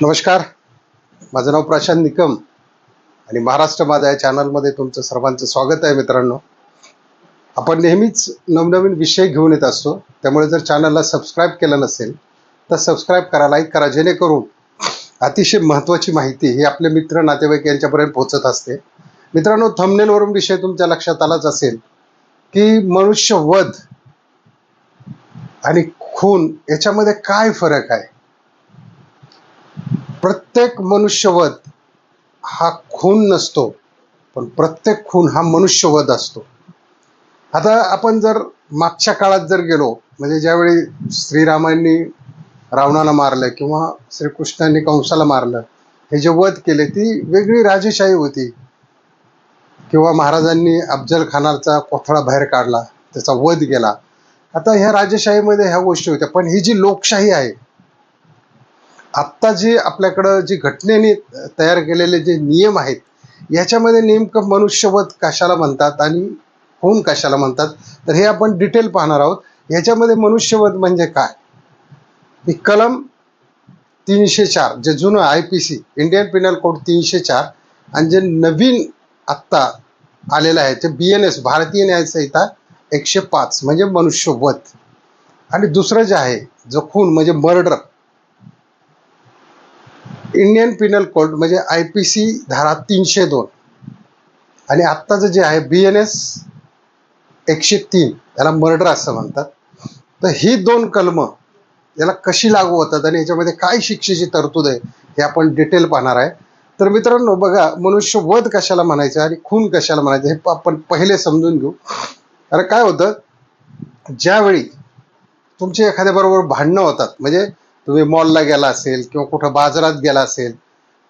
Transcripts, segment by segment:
नमस्कार. माझं नाव प्रशांत निकम आणि महाराष्ट्र माझा या चॅनलमध्ये तुमचं सर्वांचं स्वागत आहे. मित्रांनो, आपण नेहमीच नवनवीन विषय घेऊन येत असतो, त्यामुळे जर चॅनलला सबस्क्राईब केलं नसेल तर सबस्क्राईब करा, लाईक करा, जेणेकरून अतिशय महत्त्वाची माहिती ही आपले मित्र नातेवाईक यांच्यापर्यंत पोहोचत असते. मित्रांनो, थंबनेलवरून विषय तुमच्या लक्षात आलाच असेल की मनुष्यवध आणि खून याच्यामध्ये काय फरक आहे. प्रत्येक मनुष्यवध हा खून नसतो, पण प्रत्येक खून हा मनुष्यवध असतो. आता आपण जर मागच्या काळात जर गेलो, म्हणजे ज्यावेळी श्रीरामांनी रावणाला मारलं किंवा श्रीकृष्णांनी कंसाला मारलं, हे जे वध केले ती वेगळी राजेशाही होती. किंवा महाराजांनी अफजल खानाचा कोथळा बाहेर काढला, त्याचा वध केला. आता ह्या राजेशाहीमध्ये ह्या गोष्टी होत्या, पण ही जी लोकशाही आहे, आत्ता जी आपल्याकडं जी घटनेने तयार केलेले जे नियम आहेत, याच्यामध्ये नेमकं मनुष्यवध कशाला म्हणतात आणि खून कशाला म्हणतात, तर हे आपण डिटेल पाहणार आहोत. याच्यामध्ये मनुष्यवध म्हणजे काय, ही कलम 304 जे जुनं IPC इंडियन पिनल कोड 304 आणि जे नवीन आत्ता आलेलं आहे ते BNS भारतीय न्याय संहिता 105 म्हणजे मनुष्यवध. आणि दुसरं जे आहे जो खून म्हणजे मर्डर, इंडियन पिनल कोड म्हणजे IPC धारा 302 आणि आत्ताचं जे आहे BNS 103 याला मर्डर असं म्हणतात. तर ही दोन कलम याला कशी लागू होतात आणि याच्यामध्ये काय शिक्षेची तरतूद आहे हे आपण डिटेल पाहणार आहे. तर मित्रांनो बघा, मनुष्यवध कशाला म्हणायचं आणि खून कशाला म्हणायचं हे आपण पहिले समजून घेऊ. अरे काय होतं, ज्यावेळी तुमची एखाद्याबरोबर भांडणं होतात, म्हणजे तुम्ही मॉलला गेला असेल किंवा कुठं बाजारात गेला असेल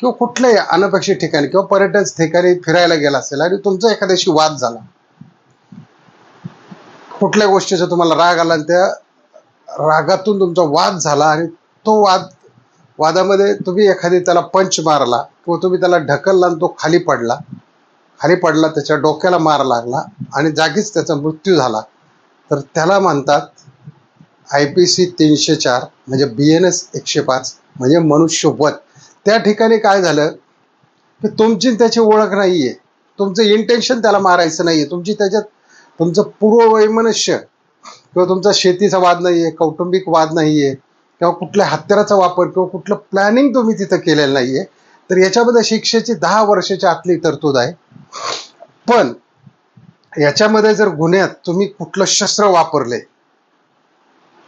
किंवा कुठल्याही अनपेक्षित ठिकाणी किंवा पर्यटन ठिकाणी फिरायला गेला असेल आणि तुमचा एखाद्याशी वाद झाला, कुठल्या गोष्टीचा तुम्हाला राग आला आणि त्या रागातून तुमचा वाद झाला आणि तो वादामध्ये तुम्ही एखादी त्याला पंच मारला किंवा तुम्ही त्याला ढकलला आणि तो खाली पडला, त्याच्या डोक्याला मार लागला आणि जागीच त्याचा मृत्यू झाला, तर त्याला म्हणतात IPC 304 म्हणजे BNS 105 म्हणजे मनुष्यवध. त्या ठिकाणी काय झालं की तुमची त्याची ओळख नाहीये, तुमचं इंटेन्शन त्याला मारायचं नाहीये, तुमचं पूर्ववैमनस्य किंवा तुमचा शेतीचा वाद नाहीये, कौटुंबिक वाद नाहीये किंवा कुठल्या हत्याराचा वापर किंवा कुठलं प्लॅनिंग तुम्ही तिथं केलेलं नाहीये, तर याच्यामध्ये शिक्षेची 10 वर्षाच्या आतली तरतूद आहे. पण याच्यामध्ये जर गुन्ह्यात तुम्ही कुठलं शस्त्र वापरले,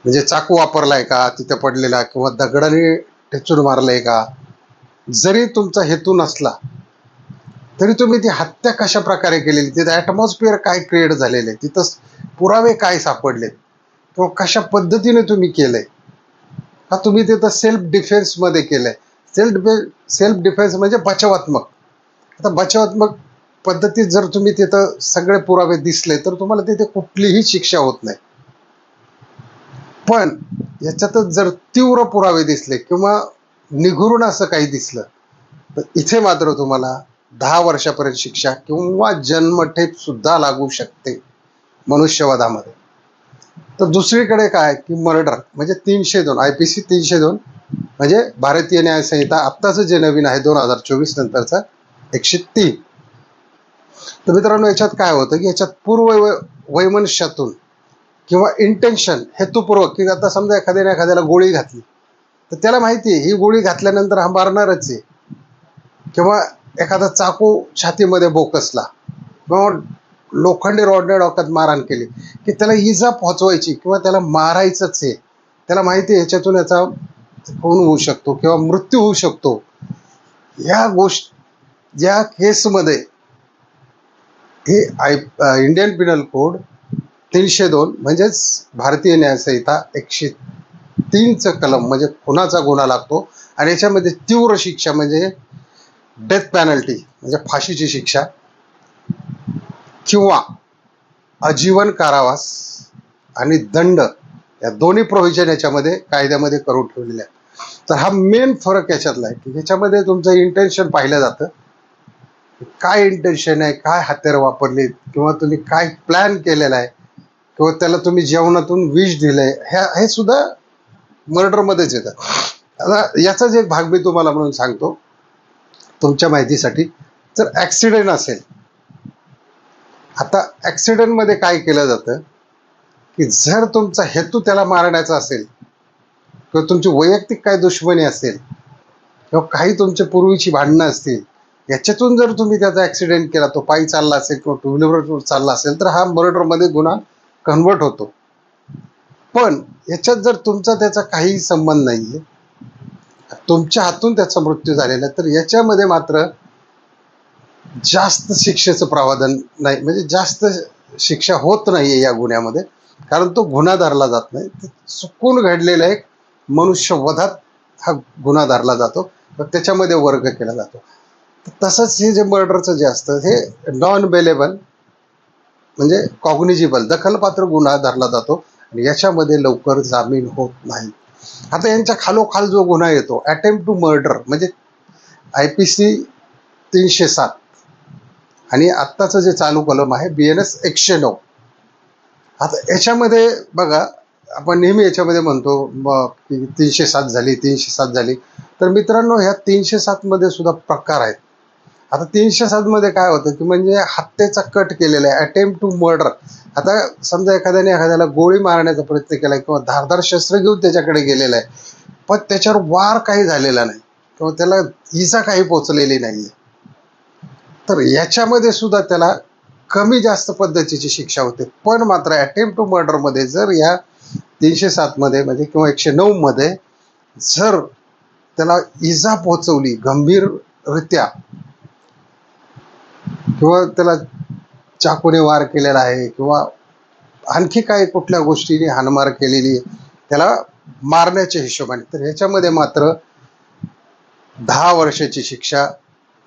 म्हणजे चाकू वापरलाय का तिथे पडलेला किंवा दगडाने ठेचून मारलंय का, जरी तुमचा हेतू नसला तरी तुम्ही ती हत्या कशा प्रकारे केलेली, तिथं ॲटमॉस्फिअर काय क्रिएट झालेलं आहे, तिथं पुरावे काय सापडले किंवा कशा पद्धतीने तुम्ही केलंय, का तुम्ही तिथं सेल्फ डिफेन्समध्ये केलंय. सेल्फ डिफेन्स म्हणजे बचावात्मक. आता बचावात्मक पद्धतीत जर तुम्ही तिथं सगळे पुरावे दिसले तर तुम्हाला तिथे कुठलीही शिक्षा होत नाही. पण याच्यातच जर तीव्र पुरावे दिसले किंवा निगुरून असं काही दिसलं तर इथे मात्र तुम्हाला 10 वर्षापर्यंत शिक्षा किंवा जन्मठेप सुद्धा लागू शकते मनुष्यवधामध्ये. तर दुसरीकडे काय की मर्डर म्हणजे 302 IPC 302 म्हणजे भारतीय न्याय संहिता आत्ताचं जे नवीन आहे 2024 नंतरचा 103. तर मित्रांनो, याच्यात काय होतं की याच्यात पूर्व वैमनस्यातून किंवा इंटेन्शन हेतुपूर्वक, की आता समजा एखाद्याला गोळी घातली तर त्याला माहिती आहे ही गोळी घातल्यानंतर हा मारणारच आहे, किंवा एखादा चाकू छातीमध्ये बोकसला किंवा लोखंडी रॉडने डोक्यात मारहाण केली की त्याला इजा पोहोचवायची किंवा त्याला मारायचंच आहे, त्याला माहिती आहे ह्याच्यातून याचा खून होऊ शकतो किंवा मृत्यू होऊ शकतो. या केसमध्ये हे इंडियन पिनल कोड 302 म्हणजेच भारतीय न्याय संहिता 103चं कलम म्हणजे खुनाचा गुन्हा लागतो. आणि याच्यामध्ये तीव्र शिक्षा म्हणजे डेथ पॅनल्टी म्हणजे फाशीची शिक्षा किंवा आजीवन कारावास आणि दंड, या दोन्ही प्रोव्हिजन याच्यामध्ये कायद्यामध्ये करून ठेवलेले आहे. तर हा मेन फरक याच्यातला आहे की याच्यामध्ये तुमचं इंटेन्शन पाहिलं जातं, काय इंटेन्शन आहे, काय हत्यारं वापरली किंवा तुम्ही काय प्लॅन केलेला आहे किंवा त्याला तुम्ही जेवणातून विष दिलंय, हे सुद्धा मर्डरमध्येच येतं. आता याचाच एक भाग मी तुम्हाला म्हणून सांगतो तुमच्या माहितीसाठी. जर ॲक्सिडेंट असेल, आता ॲक्सिडेंटमध्ये काय केलं जातं की जर तुमचा हेतू त्याला मारण्याचा असेल किंवा तुमची वैयक्तिक काय दुश्मनी असेल किंवा काही तुमच्या पूर्वीची भांडणं असतील, याच्यातून जर तुम्ही त्याचा ॲक्सिडेंट केला, तो पायी चालला असेल किंवा टू व्हीलरवर चालला असेल, तर हा मर्डरमध्ये गुन्हा कन्व्हर्ट होतो. पण याच्यात जर तुमचा त्याचा काही संबंध नाहीये, तुमच्या हातून त्याचा मृत्यू झालेला आहे, तर याच्यामध्ये मात्र जास्त शिक्षेचं प्रावधान नाही, म्हणजे जास्त शिक्षा होत नाहीये या गुन्ह्यामध्ये. कारण तो गुन्हा धरला जात नाही, चुकून घडलेला एक मनुष्यवधात हा गुन्हा धरला जातो, त्याच्यामध्ये वर्ग केला जातो. तसंच हे जे मर्डरचं जे असतं हे नॉन बेलेबल म्हणजे कॉग्निजिबल दखलपात्र गुन्हा धरला जातो आणि याच्यामध्ये लवकर जामीन होत नाही. आता यांच्या खालोखाल जो गुन्हा येतो अटेम्प्ट टू मर्डर म्हणजे IPC 307 आणि आत्ताचं जे चालू कलम आहे BNS 109. आता याच्यामध्ये बघा, आपण नेहमी याच्यामध्ये म्हणतो की 307 झाली 307 झाली, तर मित्रांनो ह्या 307 मध्ये सुद्धा प्रकार आहेत. आता 307 मध्ये काय होतं की म्हणजे हत्येचा कट केलेला आहे, अटेम्प्ट टू मर्डर. आता समजा एखाद्याला गोळी मारण्याचा प्रयत्न केला किंवा धारदार शस्त्र घेऊन त्याच्याकडे गेलेला आहे, पण त्याच्यावर वार काही झालेला नाही किंवा त्याला इजा काही पोचलेली नाहीये, तर याच्यामध्ये सुद्धा त्याला कमी जास्त पद्धतीची शिक्षा होते. पण मात्र अटेम्प्ट टू मर्डर मध्ये जर या 307 मध्ये म्हणजे किंवा 109 मध्ये जर त्याला इजा पोचवली गंभीररित्या किंवा त्याला चाकूने वार केलेला आहे किंवा आणखी काही कुठल्या गोष्टीने हाणमार केलेली त्याला मारण्याच्या हिशोबाने, तर ह्याच्यामध्ये मात्र 10 वर्षाची शिक्षा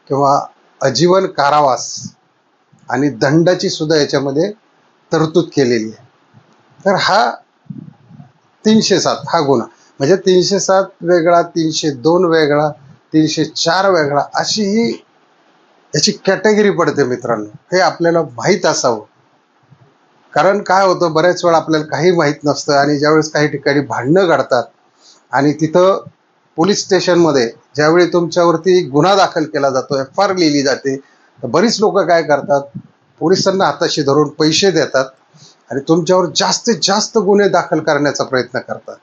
किंवा आजीवन कारावास आणि दंडाची सुद्धा याच्यामध्ये तरतूद केलेली आहे. तर हा 307 हा गुन्हा म्हणजे 307 वेगळा, 302 वेगळा, 304 वेगळा, अशी ही याची कॅटेगरी पडते मित्रांनो. हे आपल्याला माहीत असावं. कारण काय होतं, बऱ्याच वेळा आपल्याला काही माहीत नसतं आणि ज्यावेळेस काही ठिकाणी भांडणं घडतात आणि तिथं पोलीस स्टेशनमध्ये ज्यावेळी तुमच्यावरती गुन्हा दाखल केला जातो, FIR लिहिली जाते, तर बरीच लोक काय करतात, पोलिसांना हाताशी धरून पैसे देतात आणि तुमच्यावर जास्तीत जास्त गुन्हे दाखल करण्याचा प्रयत्न करतात.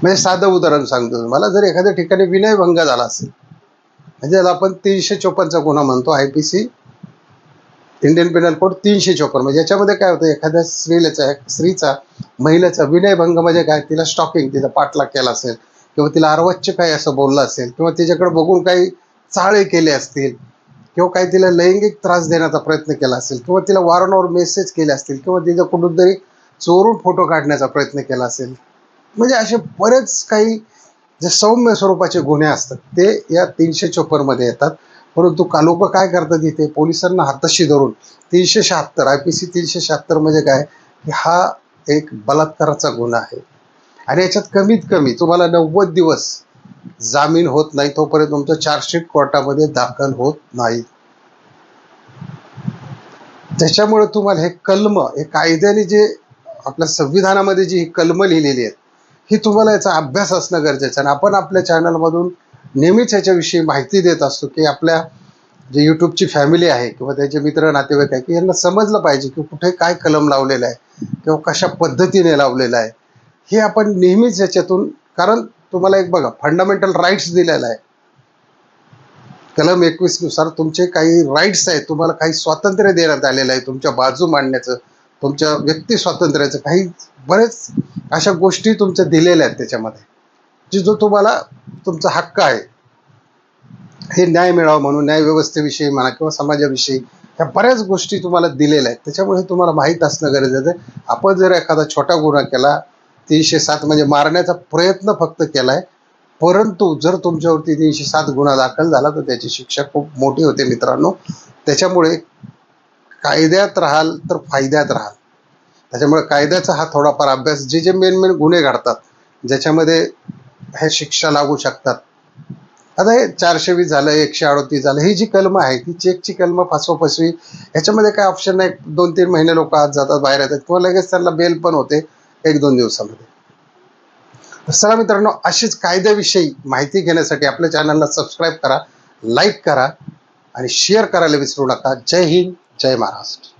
म्हणजे साधं उदाहरण सांगतो तुम्हाला, जर एखाद्या ठिकाणी विनयभंग झाला असेल, म्हणजे आपण 354चा गुन्हा म्हणतो, IPC इंडियन पिनल कोड 354, म्हणजे याच्यामध्ये काय होतं, एखाद्या स्त्रीचा महिलेचा विनयभंग म्हणजे काय, तिला स्टॉकिंग, तिचा पाठलाग केला असेल किंवा तिला अर्वाच्य काही असं बोललं असेल किंवा तिच्याकडे बघून काही चाळे केले असतील किंवा काही तिला लैंगिक त्रास देण्याचा प्रयत्न केला असेल किंवा तिला वारंवार मेसेज केले असतील किंवा तिचा कुठून तरी चोरून फोटो काढण्याचा प्रयत्न केला असेल, म्हणजे असे बरेच काही जे सौम्य स्वरूपाचे गुन्हे असतात ते या 354 मध्ये येतात. परंतु लोक काय करतात, इथे पोलिसांना हाताशी धरून 376 IPC 376 म्हणजे काय की हा एक बलात्काराचा गुन्हा आहे आणि याच्यात कमीत कमी तुम्हाला 90 दिवस जामीन होत नाही, तोपर्यंत तुमचं चार्जशीट कोर्टामध्ये दाखल होत नाही. त्याच्यामुळे तुम्हाला हे कलम, हे कायद्याने जे आपल्या संविधानामध्ये जी कलम लिहिलेली आहेत, ही तुम्हाला याचा अभ्यास असणं गरजेचं आहे. आपण आपल्या चॅनलमधून नेहमीच याच्याविषयी माहिती देत असतो की आपल्या जे यूट्यूबची फॅमिली आहे किंवा त्याचे मित्र नातेवाईक आहे की यांना समजलं पाहिजे की कुठे काय कलम लावलेला आहे किंवा कशा पद्धतीने लावलेला आहे, हे आपण नेहमीच याच्यातून. कारण तुम्हाला एक बघा, फंडामेंटल राईट्स दिलेला आहे कलम 21 नुसार, तुमचे काही राईट्स आहेत, तुम्हाला काही स्वातंत्र्य देण्यात आलेलं आहे, तुमच्या बाजू मांडण्याचं, तुमच्या व्यक्ती स्वातंत्र्याचं काही बरेच अशा गोष्टी तुमच्या दिलेल्या आहेत त्याच्यामध्ये, जी जो तुम्हाला तुमचा हक्क आहे हे न्याय मिळावा म्हणून, न्याय व्यवस्थेविषयी म्हणा किंवा समाजाविषयी, ह्या बऱ्याच गोष्टी तुम्हाला दिलेल्या आहेत. त्याच्यामुळे तुम्हाला माहीत असणं गरजेचं आहे. आपण जर एखादा छोटा गुन्हा केला, 307 म्हणजे मारण्याचा प्रयत्न फक्त केलाय, परंतु जर तुमच्यावरती 307 गुन्हा दाखल झाला तर त्याची शिक्षा खूप मोठी होते मित्रांनो. त्याच्यामुळे कायद्यात राहाल तर फायद्यात राहाल. त्याच्यामुळे कायद्याचा हा थोडाफार अभ्यास, जे जे मेन गुन्हे घडतात ज्याच्यामध्ये हे शिक्षा लागू शकतात. आता हे 420 झालं, 138 झालं, ही जी कलम आहे ती चेकची कलम, फसवी, ह्याच्यामध्ये काय ऑप्शन नाही. 2-3 महिने लोक आत जातात बाहेर येतात किंवा लगेच त्यांना बेल पण होते 1-2 दिवसामध्ये. तर चला मित्रांनो, अशीच कायद्याविषयी माहिती घेण्यासाठी आपल्या चॅनलला सबस्क्राईब करा, लाईक करा आणि शेअर करायला विसरू नका. जय हिंद, जय महाराष्ट्र.